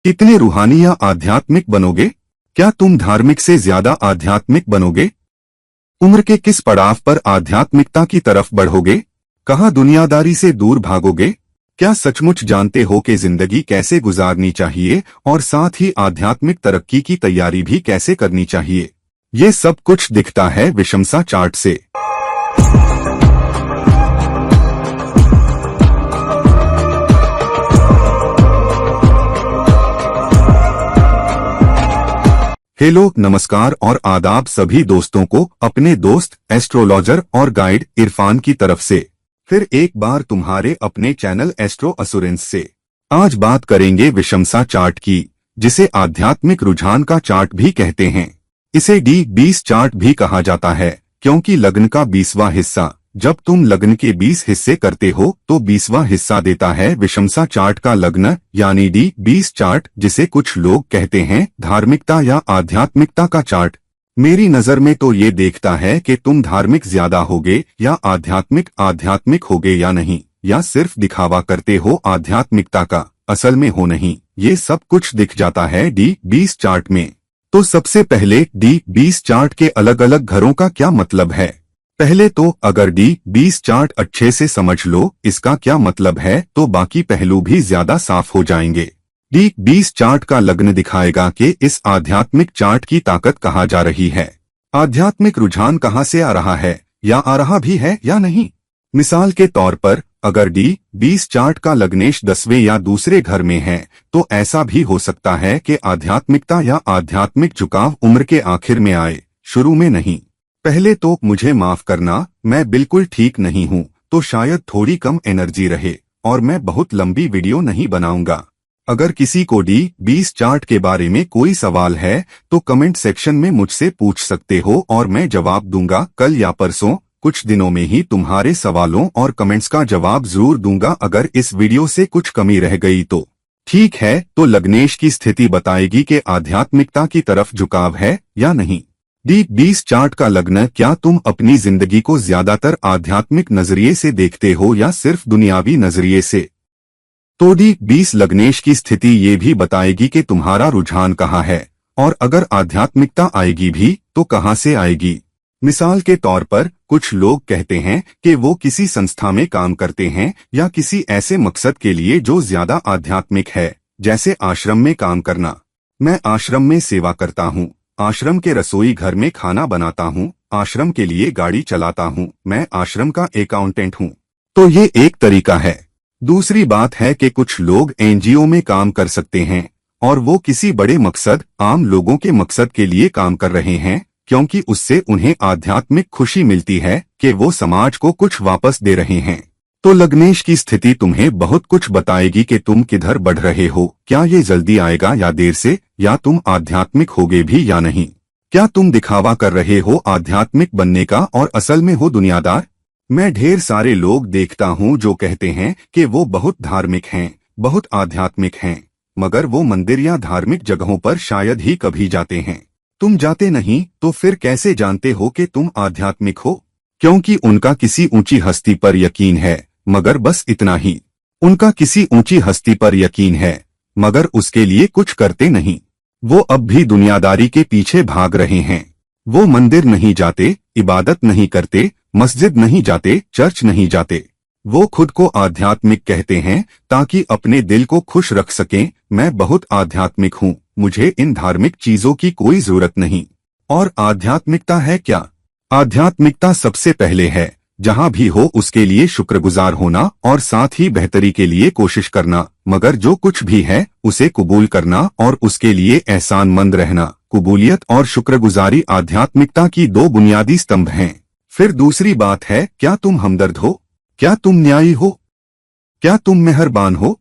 कितने रूहानी या आध्यात्मिक बनोगे? क्या तुम धार्मिक से ज्यादा आध्यात्मिक बनोगे? उम्र के किस पड़ाव पर आध्यात्मिकता की तरफ बढ़ोगे? कहाँ दुनियादारी से दूर भागोगे? क्या सचमुच जानते हो कि जिंदगी कैसे गुजारनी चाहिए और साथ ही आध्यात्मिक तरक्की की तैयारी भी कैसे करनी चाहिए? ये सब कुछ दिखता है विषमता चार्ट से। हेलो, नमस्कार और आदाब सभी दोस्तों को अपने दोस्त एस्ट्रोलॉजर और गाइड इरफान की तरफ से फिर एक बार तुम्हारे अपने चैनल एस्ट्रो असुरेंस से। आज बात करेंगे विषमता चार्ट की, जिसे आध्यात्मिक रुझान का चार्ट भी कहते हैं। इसे D20 चार्ट भी कहा जाता है, क्योंकि लग्न का 20वां हिस्सा जब तुम लग्न के 20 हिस्से करते हो तो 20वां हिस्सा देता है विषमता चार्ट का लग्न, यानी D20 चार्ट, जिसे कुछ लोग कहते हैं धार्मिकता या आध्यात्मिकता का चार्ट। मेरी नजर में तो ये देखता है कि तुम धार्मिक ज्यादा होगे या आध्यात्मिक होगे या नहीं, या सिर्फ दिखावा करते हो आध्यात्मिकता का, असल में हो नहीं। ये सब कुछ दिख जाता है D20 चार्ट में। तो सबसे पहले D20 चार्ट के अलग अलग घरों का क्या मतलब है। पहले तो अगर D20 चार्ट अच्छे से समझ लो इसका क्या मतलब है, तो बाकी पहलू भी ज्यादा साफ हो जाएंगे। D20 चार्ट का लग्न दिखाएगा कि इस आध्यात्मिक चार्ट की ताकत कहाँ जा रही है, आध्यात्मिक रुझान कहाँ से आ रहा है, या आ रहा भी है या नहीं। मिसाल के तौर पर अगर D20 चार्ट का लग्नेश 10वें या दूसरे घर में है, तो ऐसा भी हो सकता है कि आध्यात्मिकता या आध्यात्मिक झुकाव उम्र के आखिर में आए, शुरू में नहीं। पहले तो मुझे माफ करना, मैं बिल्कुल ठीक नहीं हूँ, तो शायद थोड़ी कम एनर्जी रहे और मैं बहुत लंबी वीडियो नहीं बनाऊंगा। अगर किसी को D20 चार्ट के बारे में कोई सवाल है तो कमेंट सेक्शन में मुझसे पूछ सकते हो और मैं जवाब दूंगा। कल या परसों कुछ दिनों में ही तुम्हारे सवालों और कमेंट्स का जवाब जरूर दूंगा। अगर इस वीडियो से कुछ कमी रह गई तो ठीक है, तो लग्नेश की स्थिति बताएगी कि आध्यात्मिकता की तरफ झुकाव है या नहीं। D20 चार्ट का लग्न, क्या तुम अपनी जिंदगी को ज्यादातर आध्यात्मिक नजरिए से देखते हो या सिर्फ दुनियावी नजरिए से? तो D20 लग्नेश की स्थिति ये भी बताएगी कि तुम्हारा रुझान कहाँ है, और अगर आध्यात्मिकता आएगी भी तो कहाँ से आएगी। मिसाल के तौर पर कुछ लोग कहते हैं कि वो किसी संस्था में काम करते हैं या किसी ऐसे मकसद के लिए जो ज्यादा आध्यात्मिक है, जैसे आश्रम में काम करना। मैं आश्रम में सेवा करता हूँ, आश्रम के रसोई घर में खाना बनाता हूँ, आश्रम के लिए गाड़ी चलाता हूँ, मैं आश्रम का अकाउंटेंट हूँ। तो ये एक तरीका है। दूसरी बात है कि कुछ लोग NGO में काम कर सकते हैं और वो किसी बड़े मकसद, आम लोगों के मकसद के लिए काम कर रहे हैं, क्योंकि उससे उन्हें आध्यात्मिक खुशी मिलती है कि वो समाज को कुछ वापस दे रहे हैं। तो लग्नेश की स्थिति तुम्हें बहुत कुछ बताएगी कि तुम किधर बढ़ रहे हो, क्या ये जल्दी आएगा या देर से, या तुम आध्यात्मिक होगे भी या नहीं। क्या तुम दिखावा कर रहे हो आध्यात्मिक बनने का और असल में हो दुनियादार। मैं ढेर सारे लोग देखता हूँ जो कहते हैं कि वो बहुत धार्मिक हैं, बहुत आध्यात्मिक हैं, मगर वो मंदिर या धार्मिक जगहों पर शायद ही कभी जाते हैं। तुम जाते नहीं तो फिर कैसे जानते हो कि तुम आध्यात्मिक हो? क्योंकि उनका किसी ऊंची हस्ती पर यकीन है, मगर बस इतना ही। उनका किसी ऊंची हस्ती पर यकीन है, मगर उसके लिए कुछ करते नहीं। वो अब भी दुनियादारी के पीछे भाग रहे हैं। वो मंदिर नहीं जाते, इबादत नहीं करते, मस्जिद नहीं जाते, चर्च नहीं जाते। वो खुद को आध्यात्मिक कहते हैं ताकि अपने दिल को खुश रख सकें। मैं बहुत आध्यात्मिक हूँ, मुझे इन धार्मिक चीजों की कोई जरूरत नहीं। और आध्यात्मिकता है क्या? आध्यात्मिकता सबसे पहले है, जहाँ भी हो उसके लिए शुक्रगुजार होना और साथ ही बेहतरी के लिए कोशिश करना, मगर जो कुछ भी है उसे कबूल करना और उसके लिए एहसानमंद रहना। कबूलियत और शुक्रगुजारी आध्यात्मिकता की दो बुनियादी स्तंभ हैं। फिर दूसरी बात है, क्या तुम हमदर्द हो? क्या तुम न्यायी हो? क्या तुम मेहरबान हो?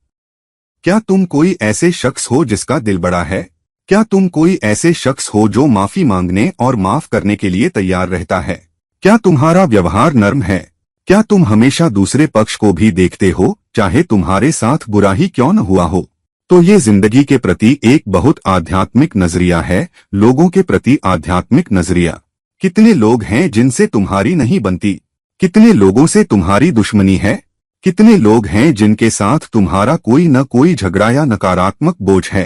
क्या तुम कोई ऐसे शख्स हो जिसका दिल बड़ा है? क्या तुम कोई ऐसे शख्स हो जो माफी मांगने और माफ करने के लिए तैयार रहता है? क्या तुम्हारा व्यवहार नर्म है? क्या तुम हमेशा दूसरे पक्ष को भी देखते हो, चाहे तुम्हारे साथ बुरा ही क्यों न हुआ हो? तो ये जिंदगी के प्रति एक बहुत आध्यात्मिक नजरिया है, लोगों के प्रति आध्यात्मिक नजरिया। कितने लोग हैं जिनसे तुम्हारी नहीं बनती? कितने लोगों से तुम्हारी दुश्मनी है? कितने लोग हैं जिनके साथ तुम्हारा कोई न कोई झगड़ा या नकारात्मक बोझ है?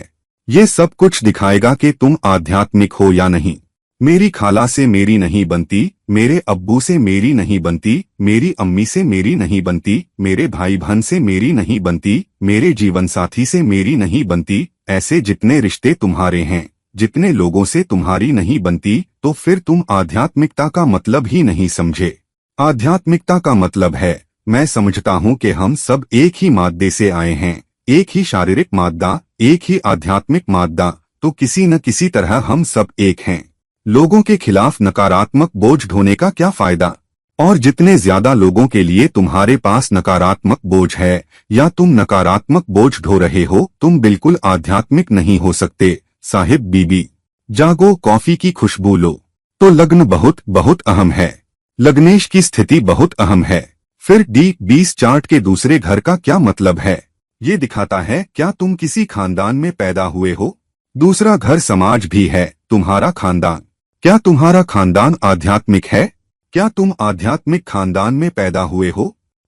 ये सब कुछ दिखाएगा कि तुम आध्यात्मिक हो या नहीं। मेरी खाला से मेरी नहीं बनती, मेरे अब्बू से मेरी नहीं बनती, मेरी अम्मी से मेरी नहीं बनती, मेरे भाई बहन से मेरी नहीं बनती, मेरे जीवन साथी से मेरी नहीं बनती। ऐसे जितने रिश्ते तुम्हारे हैं, जितने लोगों से तुम्हारी नहीं बनती, तो फिर तुम आध्यात्मिकता का मतलब ही नहीं समझे। आध्यात्मिकता का मतलब है, मैं समझता हूँ कि हम सब एक ही मादे से आए हैं, एक ही शारीरिक मादा, एक ही आध्यात्मिक मादा, तो किसी न किसी तरह हम सब एक हैं। लोगों के खिलाफ नकारात्मक बोझ ढोने का क्या फायदा? और जितने ज्यादा लोगों के लिए तुम्हारे पास नकारात्मक बोझ है या तुम नकारात्मक बोझ ढो रहे हो, तुम बिल्कुल आध्यात्मिक नहीं हो सकते। साहिब बीबी, जागो, कॉफी की खुशबू लो। तो लग्न बहुत बहुत अहम है। लग्नेश की स्थिति बहुत अहम है। फिर D20 चार्ट के दूसरे घर का क्या मतलब है? ये दिखाता है क्या तुम किसी खानदान में पैदा हुए हो। दूसरा घर समाज भी है, तुम्हारा खानदान। क्या तुम्हारा खानदान आध्यात्मिक है? क्या तुम आध्यात्मिक खानदान में पैदा हुए हो?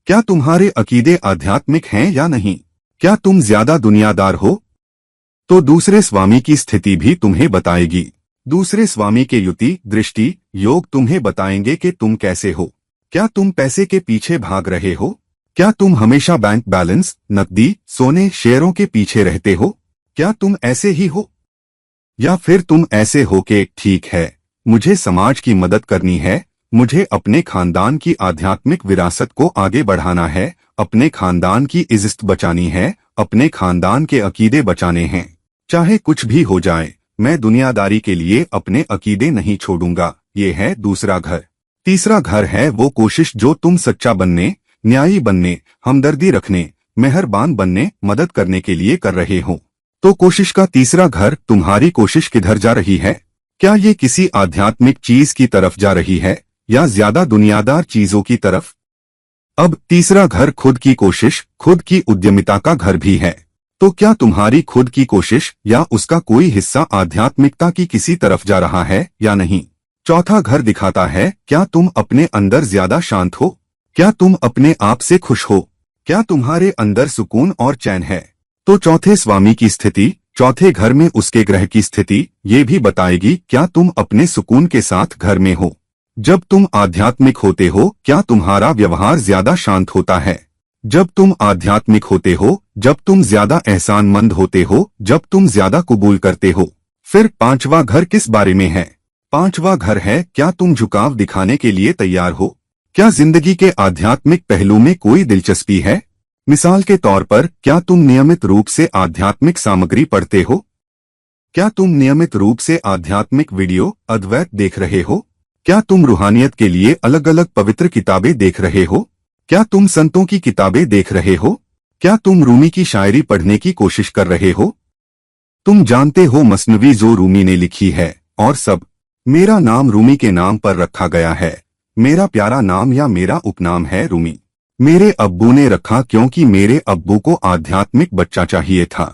क्या तुम्हारे अकीदे आध्यात्मिक हैं या नहीं? क्या तुम ज्यादा दुनियादार हो? तो दूसरे स्वामी की स्थिति भी तुम्हें बताएगी। दूसरे स्वामी के युति, दृष्टि, योग तुम्हें बताएंगे कि तुम कैसे हो। क्या तुम पैसे के पीछे भाग रहे हो? क्या तुम हमेशा बैंक बैलेंस, नकदी, सोने, शेयरों के पीछे रहते हो? क्या तुम ऐसे ही हो? या फिर तुम ऐसे हो कि ठीक है, मुझे समाज की मदद करनी है, मुझे अपने खानदान की आध्यात्मिक विरासत को आगे बढ़ाना है, अपने खानदान की इज्जत बचानी है, अपने खानदान के अकीदे बचाने हैं। चाहे कुछ भी हो जाए, मैं दुनियादारी के लिए अपने अकीदे नहीं छोड़ूंगा। ये है दूसरा घर। तीसरा घर है वो कोशिश जो तुम सच्चा बनने, न्यायी बनने, हमदर्दी रखने, मेहरबान बनने, मदद करने के लिए कर रहे हो। तो कोशिश का तीसरा घर, तुम्हारी कोशिश किधर जा रही है? क्या ये किसी आध्यात्मिक चीज की तरफ जा रही है या ज्यादा दुनियादार चीजों की तरफ? अब तीसरा घर खुद की कोशिश, खुद की उद्यमिता का घर भी है। तो क्या तुम्हारी खुद की कोशिश या उसका कोई हिस्सा आध्यात्मिकता की किसी तरफ जा रहा है या नहीं? चौथा घर दिखाता है क्या तुम अपने अंदर ज्यादा शांत हो? क्या तुम अपने आप से खुश हो? क्या तुम्हारे अंदर सुकून और चैन है? तो चौथे स्वामी की स्थिति, चौथे घर में उसके ग्रह की स्थिति ये भी बताएगी क्या तुम अपने सुकून के साथ घर में हो। जब तुम आध्यात्मिक होते हो, क्या तुम्हारा व्यवहार ज्यादा शांत होता है? जब तुम आध्यात्मिक होते हो, जब तुम ज्यादा एहसानमंद होते हो, जब तुम ज्यादा कबूल करते हो। फिर पांचवा घर किस बारे में है? पांचवा घर है क्या तुम झुकाव दिखाने के लिए तैयार हो? क्या जिंदगी के आध्यात्मिक पहलू में कोई दिलचस्पी है? मिसाल के तौर पर, क्या तुम नियमित रूप से आध्यात्मिक सामग्री पढ़ते हो? क्या तुम नियमित रूप से आध्यात्मिक वीडियो, अद्वैत देख रहे हो? क्या तुम रूहानियत के लिए अलग अलग पवित्र किताबें देख रहे हो? क्या तुम संतों की किताबें देख रहे हो? क्या तुम रूमी की शायरी पढ़ने की कोशिश कर रहे हो? तुम जानते हो मसनवी जो रूमी ने लिखी है, और सब। मेरा नाम रूमी के नाम पर रखा गया है। मेरा प्यारा नाम या मेरा उपनाम है रूमी। मेरे अब्बू ने रखा क्योंकि मेरे अब्बू को आध्यात्मिक बच्चा चाहिए था।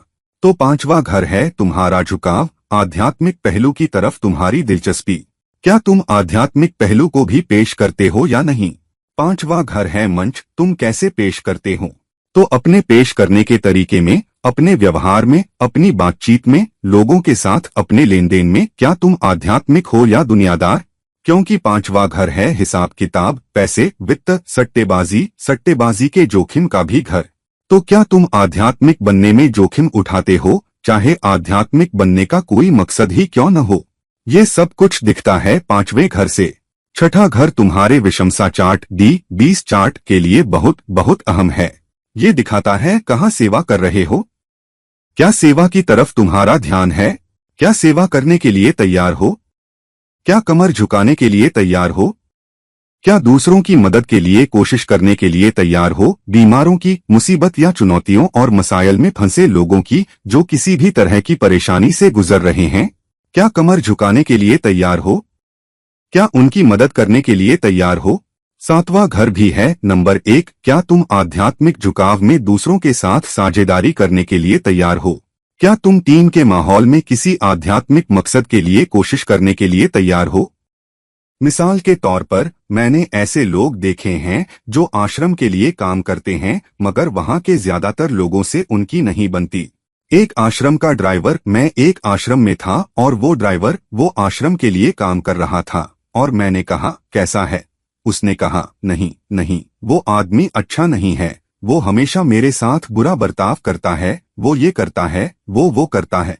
तो पांचवा घर है तुम्हारा झुकाव, आध्यात्मिक पहलू की तरफ तुम्हारी दिलचस्पी। क्या तुम आध्यात्मिक पहलू को भी पेश करते हो या नहीं? पांचवा घर है मंच, तुम कैसे पेश करते हो। तो अपने पेश करने के तरीके में, अपने व्यवहार में, अपनी बातचीत में, लोगों के साथ अपने लेन देन में क्या तुम आध्यात्मिक हो या दुनियादार? क्योंकि पांचवा घर है हिसाब किताब, पैसे, वित्त, सट्टेबाजी, सट्टेबाजी के जोखिम का भी घर। तो क्या तुम आध्यात्मिक बनने में जोखिम उठाते हो, चाहे आध्यात्मिक बनने का कोई मकसद ही क्यों न हो? ये सब कुछ दिखता है पांचवें घर से। छठा घर तुम्हारे विषमता चार्ट, D20 चार्ट के लिए बहुत बहुत अहम है। ये दिखाता है कहाँ सेवा कर रहे हो। क्या सेवा की तरफ तुम्हारा ध्यान है? क्या सेवा करने के लिए तैयार हो? क्या कमर झुकाने के लिए तैयार हो? क्या दूसरों की मदद के लिए कोशिश करने के लिए तैयार हो? बीमारों की, मुसीबत या चुनौतियों और मसाइल में फंसे लोगों की, जो किसी भी तरह की परेशानी से गुजर रहे हैं, क्या कमर झुकाने के लिए तैयार हो? क्या उनकी मदद करने के लिए तैयार हो? सातवां घर भी है नंबर 1, क्या तुम आध्यात्मिक झुकाव में दूसरों के साथ साझेदारी करने के लिए तैयार हो? क्या तुम टीम के माहौल में किसी आध्यात्मिक मकसद के लिए कोशिश करने के लिए तैयार हो? मिसाल के तौर पर, मैंने ऐसे लोग देखे हैं जो आश्रम के लिए काम करते हैं, मगर वहां के ज्यादातर लोगों से उनकी नहीं बनती। एक आश्रम का ड्राइवर। मैं एक आश्रम में था और वो ड्राइवर वो आश्रम के लिए काम कर रहा था और मैंने कहा कैसा है। उसने कहा नहीं नहीं, वो आदमी अच्छा नहीं है, वो हमेशा मेरे साथ बुरा बर्ताव करता है, वो ये करता है, वो करता है।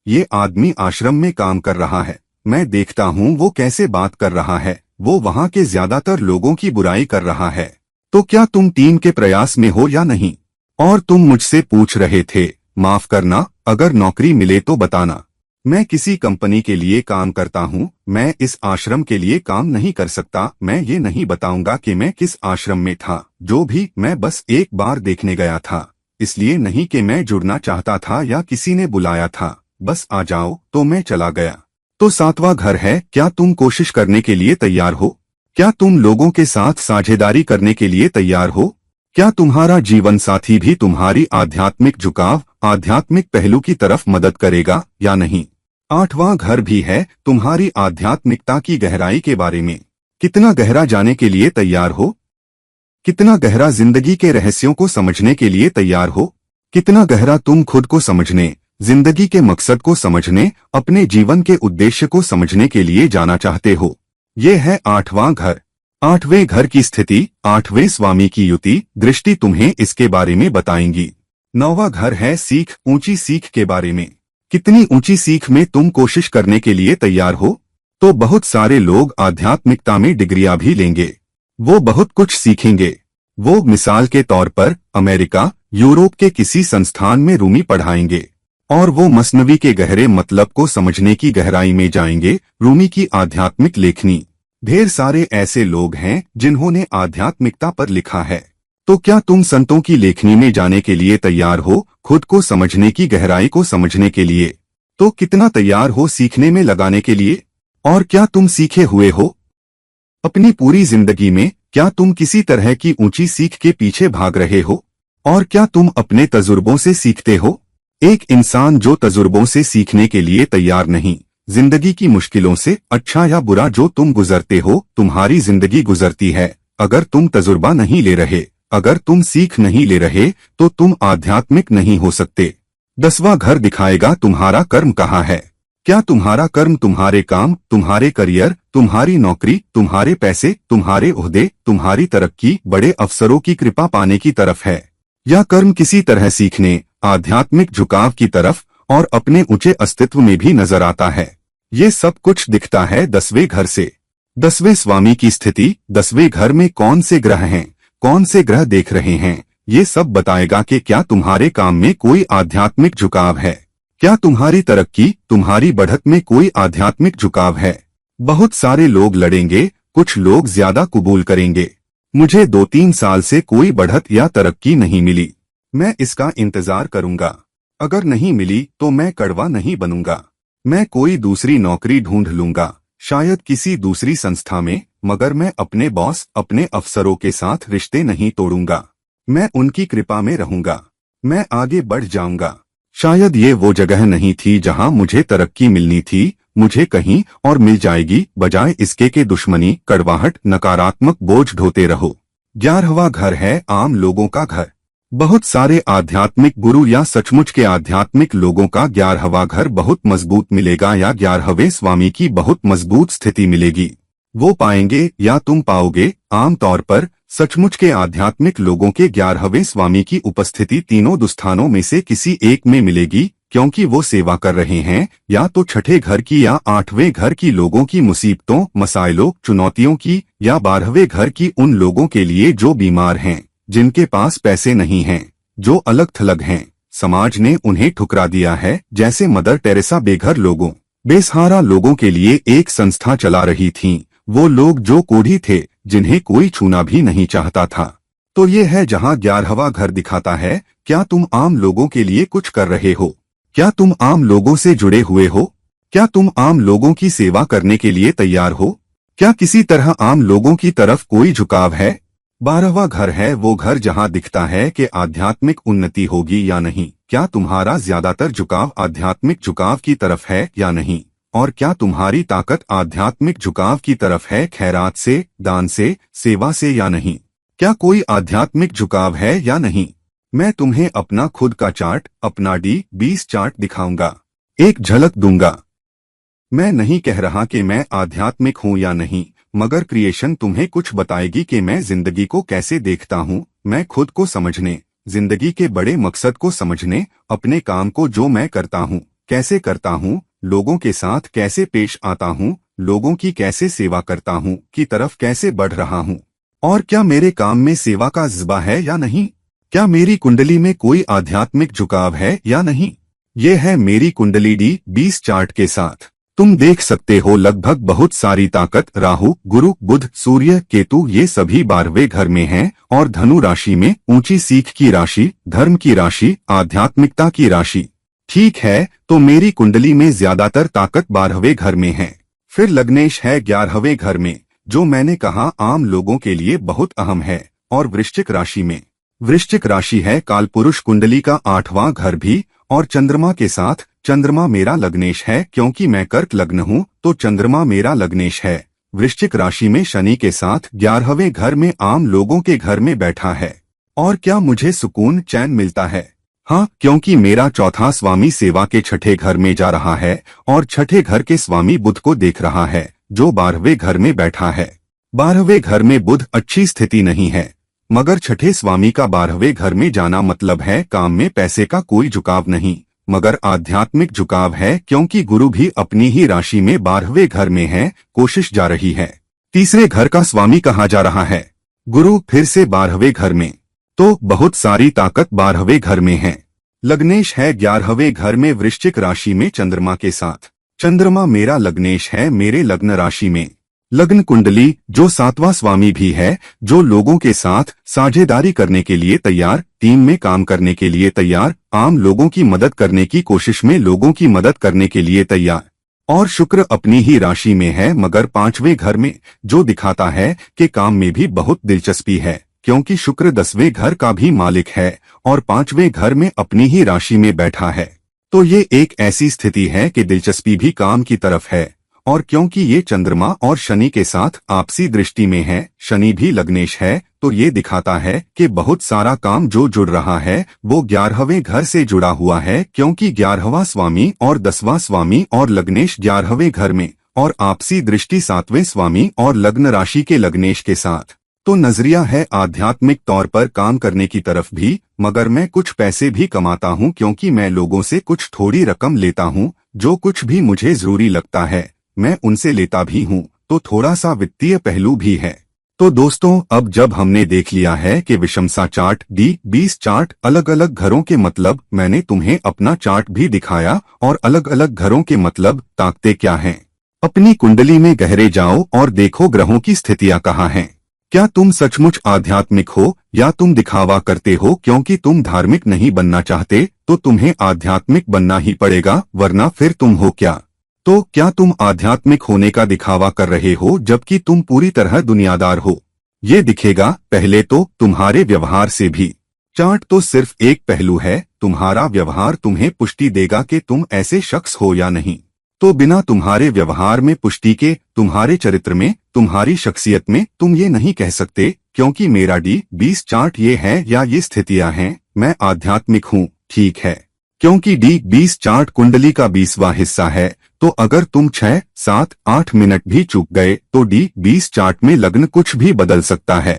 ये आदमी आश्रम में काम कर रहा है, मैं देखता हूँ वो कैसे बात कर रहा है, वो वहाँ के ज्यादातर लोगों की बुराई कर रहा है। तो क्या तुम टीम के प्रयास में हो या नहीं? और तुम मुझसे पूछ रहे थे, माफ करना, अगर नौकरी मिले तो बताना। मैं किसी कंपनी के लिए काम करता हूँ, मैं इस आश्रम के लिए काम नहीं कर सकता। मैं ये नहीं बताऊंगा कि मैं किस आश्रम में था, जो भी, मैं बस एक बार देखने गया था, इसलिए नहीं कि मैं जुड़ना चाहता था या किसी ने बुलाया था, बस आ जाओ तो मैं चला गया। तो 7वां घर है, क्या तुम कोशिश करने के लिए तैयार हो? क्या तुम लोगों के साथ साझेदारी करने के लिए तैयार हो? क्या तुम्हारा जीवन साथी भी तुम्हारी आध्यात्मिक झुकाव, आध्यात्मिक पहलू की तरफ मदद करेगा या नहीं? 8वां घर भी है, तुम्हारी आध्यात्मिकता की गहराई के बारे में। कितना गहरा जाने के लिए तैयार हो? कितना गहरा जिंदगी के रहस्यों को समझने के लिए तैयार हो? कितना गहरा तुम खुद को समझने, जिंदगी के मकसद को समझने, अपने जीवन के उद्देश्य को समझने के लिए जाना चाहते हो? ये है 8वां घर। 8वें घर की स्थिति, 8वें स्वामी की युति, दृष्टि तुम्हें इसके बारे में बताएंगी। 9वां घर है सीख, ऊंची सीख के बारे में। कितनी ऊंची सीख में तुम कोशिश करने के लिए तैयार हो? तो बहुत सारे लोग आध्यात्मिकता में डिग्रियां भी लेंगे, वो बहुत कुछ सीखेंगे। वो मिसाल के तौर पर अमेरिका, यूरोप के किसी संस्थान में रूमी पढ़ाएंगे और वो मसनवी के गहरे मतलब को समझने की गहराई में जाएंगे, रूमी की आध्यात्मिक लेखनी। ढेर सारे ऐसे लोग हैं जिन्होंने आध्यात्मिकता पर लिखा है। तो क्या तुम संतों की लेखनी में जाने के लिए तैयार हो, खुद को समझने की गहराई को समझने के लिए? तो कितना तैयार हो सीखने में लगाने के लिए? और क्या तुम सीखे हुए हो? अपनी पूरी जिंदगी में क्या तुम किसी तरह की ऊंची सीख के पीछे भाग रहे हो? और क्या तुम अपने तजुर्बों से सीखते हो? एक इंसान जो तजुर्बों से सीखने के लिए तैयार नहीं, जिंदगी की मुश्किलों से, अच्छा या बुरा जो तुम गुजरते हो, तुम्हारी जिंदगी गुजरती है। अगर तुम तजुर्बा नहीं ले रहे, अगर तुम सीख नहीं ले रहे, तो तुम आध्यात्मिक नहीं हो सकते। 10वां घर दिखाएगा तुम्हारा कर्म कहाँ है। क्या तुम्हारा कर्म तुम्हारे काम, तुम्हारे करियर, तुम्हारी नौकरी, तुम्हारे पैसे, तुम्हारे ओहदे, तुम्हारी तरक्की, बड़े अफसरों की कृपा पाने की तरफ है, या कर्म किसी तरह सीखने, आध्यात्मिक झुकाव की तरफ और अपने ऊंचे अस्तित्व में भी नजर आता है? ये सब कुछ दिखता है 10वें घर से। 10वें स्वामी की स्थिति, 10वें घर में कौन से ग्रह हैं, कौन से ग्रह देख रहे हैं, ये सब बताएगा कि क्या तुम्हारे काम में कोई आध्यात्मिक झुकाव है, क्या तुम्हारी तरक्की, तुम्हारी बढ़त में कोई आध्यात्मिक झुकाव है। बहुत सारे लोग लड़ेंगे, कुछ लोग ज्यादा कबूल करेंगे। मुझे 2-3 साल से कोई बढ़त या तरक्की नहीं मिली, मैं इसका इंतजार करूंगा, अगर नहीं मिली तो मैं कड़वा नहीं बनूंगा, मैं कोई दूसरी नौकरी ढूंढ लूंगा, शायद किसी दूसरी संस्था में, मगर मैं अपने बॉस, अपने अफसरों के साथ रिश्ते नहीं तोड़ूंगा, मैं उनकी कृपा में रहूंगा, मैं आगे बढ़ जाऊंगा। शायद ये वो जगह नहीं थी जहां मुझे तरक्की मिलनी थी, मुझे कहीं और मिल जाएगी, बजाय इसके के दुश्मनी, कड़वाहट, नकारात्मक बोझ ढोते रहो। 11वां घर है आम लोगों का घर। बहुत सारे आध्यात्मिक गुरु या सचमुच के आध्यात्मिक लोगों का 11वां घर बहुत मजबूत मिलेगा, या 11वें स्वामी की बहुत मजबूत स्थिति मिलेगी। वो पाएंगे या तुम पाओगे। आमतौर पर सचमुच के आध्यात्मिक लोगों के 11वें स्वामी की उपस्थिति तीनों दुस्थानों में से किसी एक में मिलेगी, क्योंकि वो सेवा कर रहे हैं, या तो 6ठे घर की या 8वें घर की लोगों की मुसीबतों, मसाइलों, चुनौतियों की, या 12वें घर की उन लोगों के लिए जो बीमार हैं, जिनके पास पैसे नहीं हैं, जो अलग थलग हैं, समाज ने उन्हें ठुकरा दिया है, जैसे मदर टेरेसा बेघर लोगों, बेसहारा लोगों के लिए एक संस्था चला रही थीं, वो लोग जो कोढ़ी थे, जिन्हें कोई छूना भी नहीं चाहता था। तो ये है जहां 11वां घर दिखाता है, क्या तुम आम लोगों के लिए कुछ कर रहे हो? क्या तुम आम लोगों से जुड़े हुए हो? क्या तुम आम लोगों की सेवा करने के लिए तैयार हो? क्या किसी तरह आम लोगों की तरफ कोई झुकाव है? 12वां घर है वो घर जहां दिखता है कि आध्यात्मिक उन्नति होगी या नहीं, क्या तुम्हारा ज्यादातर झुकाव आध्यात्मिक झुकाव की तरफ है या नहीं, और क्या तुम्हारी ताकत आध्यात्मिक झुकाव की तरफ है, खैरात से, दान से, सेवा से या नहीं, क्या कोई आध्यात्मिक झुकाव है या नहीं। मैं तुम्हें अपना खुद का चार्ट, अपना D20 चार्ट दिखाऊंगा, एक झलक दूंगा। मैं नहीं कह रहा कि मैं आध्यात्मिक हूं या नहीं, मगर क्रिएशन तुम्हें कुछ बताएगी कि मैं जिंदगी को कैसे देखता हूं। मैं खुद को समझने, जिंदगी के बड़े मकसद को समझने, अपने काम को जो मैं करता हूं कैसे करता हूं, लोगों के साथ कैसे पेश आता हूं, लोगों की कैसे सेवा करता हूं की तरफ कैसे बढ़ रहा हूं, और क्या मेरे काम में सेवा का जज्बा है या नहीं, क्या मेरी कुंडली में कोई आध्यात्मिक झुकाव है या नहीं। ये है मेरी कुंडली D20 चार्ट के साथ। तुम देख सकते हो लगभग बहुत सारी ताकत राहु, गुरु, बुध, सूर्य, केतु ये सभी 12वें घर में हैं और धनु राशि में ऊंची सीख की राशि, धर्म की राशि, आध्यात्मिकता की राशि। ठीक है, तो मेरी कुंडली में ज्यादातर ताकत 12वें घर में है। फिर लग्नेश है 11वें घर में, जो मैंने कहा आम लोगों के लिए बहुत अहम है, और वृश्चिक राशि में। वृश्चिक राशि है कालपुरुष कुंडली का 8वां घर भी, और चंद्रमा के साथ। चंद्रमा मेरा लग्नेश है क्योंकि मैं कर्क लग्न हूँ, तो चंद्रमा मेरा लग्नेश है। वृश्चिक राशि में शनि के साथ 11वें घर में आम लोगों के घर में बैठा है। और क्या मुझे सुकून चैन मिलता है? हाँ, क्योंकि मेरा चौथा स्वामी सेवा के 6ठे घर में जा रहा है और 6ठे घर के स्वामी बुध को देख रहा है, जो 12वें घर में बैठा है। 12वें घर में बुध अच्छी स्थिति नहीं है, मगर 6ठे स्वामी का 12वें घर में जाना मतलब है काम में पैसे का कोई झुकाव नहीं, मगर आध्यात्मिक झुकाव है, क्योंकि गुरु भी अपनी ही राशि में 12वें घर में है, कोशिश जा रही है। तीसरे घर का स्वामी कहा जा रहा है, गुरु फिर से 12वें घर में, तो बहुत सारी ताकत 12वें घर में है। लग्नेश है 11वें घर में वृश्चिक राशि में चंद्रमा के साथ। चंद्रमा मेरा लग्नेश है मेरे लग्न राशि में। लग्न कुंडली जो 7वां स्वामी भी है, जो लोगों के साथ साझेदारी करने के लिए तैयार, टीम में काम करने के लिए तैयार, आम लोगों की मदद करने की कोशिश में लोगों की मदद करने के लिए तैयार। और शुक्र अपनी ही राशि में है, मगर 5वें घर में, जो दिखाता है कि काम में भी बहुत दिलचस्पी है, क्योंकि शुक्र 10वें घर का भी मालिक है और 5वें घर में अपनी ही राशि में बैठा है। तो ये एक ऐसी स्थिति है कि दिलचस्पी भी काम की तरफ है। और क्योंकि ये चंद्रमा और शनि के साथ आपसी दृष्टि में है, शनि भी लग्नेश है, तो ये दिखाता है कि बहुत सारा काम जो जुड़ रहा है वो 11वें घर से जुड़ा हुआ है, क्योंकि 11वां स्वामी और 10वां स्वामी और लग्नेश 11वें घर में, और आपसी दृष्टि 7वें स्वामी और लग्न राशि के लग्नेश के साथ। तो नजरिया है आध्यात्मिक तौर पर काम करने की तरफ भी, मगर मैं कुछ पैसे भी कमाता हूँ, क्योंकि मैं लोगों से कुछ थोड़ी रकम लेता हूँ। जो कुछ भी मुझे जरूरी लगता है मैं उनसे लेता भी हूँ, तो थोड़ा सा वित्तीय पहलू भी है। तो दोस्तों, अब जब हमने देख लिया है कि विषमता चार्ट, D20 चार्ट, अलग अलग घरों के मतलब, मैंने तुम्हें अपना चार्ट भी दिखाया और अलग अलग घरों के मतलब ताकते क्या हैं। अपनी कुंडली में गहरे जाओ और देखो ग्रहों की स्थितियां कहाँ हैं। क्या तुम सचमुच आध्यात्मिक हो या तुम दिखावा करते हो क्योंकि तुम धार्मिक नहीं बनना चाहते? तो तुम्हें आध्यात्मिक बनना ही पड़ेगा, वरना फिर तुम हो क्या? तो क्या तुम आध्यात्मिक होने का दिखावा कर रहे हो जबकि तुम पूरी तरह दुनियादार हो? ये दिखेगा पहले तो तुम्हारे व्यवहार से भी। चार्ट तो सिर्फ एक पहलू है, तुम्हारा व्यवहार तुम्हें पुष्टि देगा कि तुम ऐसे शख्स हो या नहीं। तो बिना तुम्हारे व्यवहार में पुष्टि के, तुम्हारे चरित्र में, तुम्हारी शख्सियत में तुम ये नहीं कह सकते, क्योंकि मेरा D20 चार्ट ये है या ये स्थितियां हैं, मैं आध्यात्मिक हूँ। ठीक है, क्योंकि D20 चार्ट कुंडली का 20वां हिस्सा है, तो अगर तुम 6, 7, 8 मिनट भी चूक गए तो D20 चार्ट में लग्न कुछ भी बदल सकता है।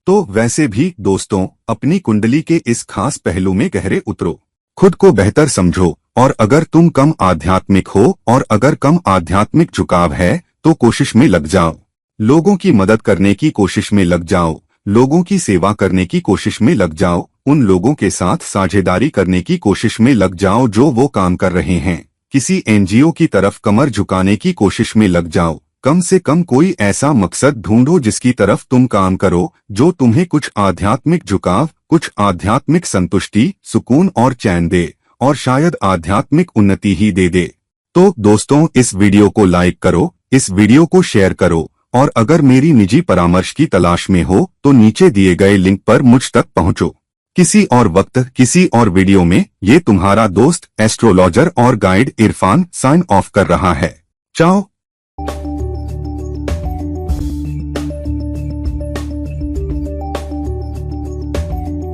तो वैसे भी दोस्तों, अपनी कुंडली के इस खास पहलू में गहरे उतरो, खुद को बेहतर समझो, और अगर तुम कम आध्यात्मिक हो और अगर कम आध्यात्मिक झुकाव है तो कोशिश में लग जाओ, लोगों की मदद करने की कोशिश में लग जाओ, लोगों की सेवा करने की कोशिश में लग जाओ, उन लोगों के साथ साझेदारी करने की कोशिश में लग जाओ जो वो काम कर रहे हैं, किसी NGO की तरफ कमर झुकाने की कोशिश में लग जाओ। कम से कम कोई ऐसा मकसद ढूंढो जिसकी तरफ तुम काम करो, जो तुम्हें कुछ आध्यात्मिक झुकाव, कुछ आध्यात्मिक संतुष्टि, सुकून और चैन दे, और शायद आध्यात्मिक उन्नति ही दे दे। तो दोस्तों, इस वीडियो को लाइक करो, इस वीडियो को शेयर करो, और अगर मेरी निजी परामर्श की तलाश में हो तो नीचे दिए गए लिंक पर मुझ तक पहुंचो। किसी और वक्त, किसी और वीडियो में ये तुम्हारा दोस्त एस्ट्रोलॉजर और गाइड इरफान साइन ऑफ कर रहा है। चाओ।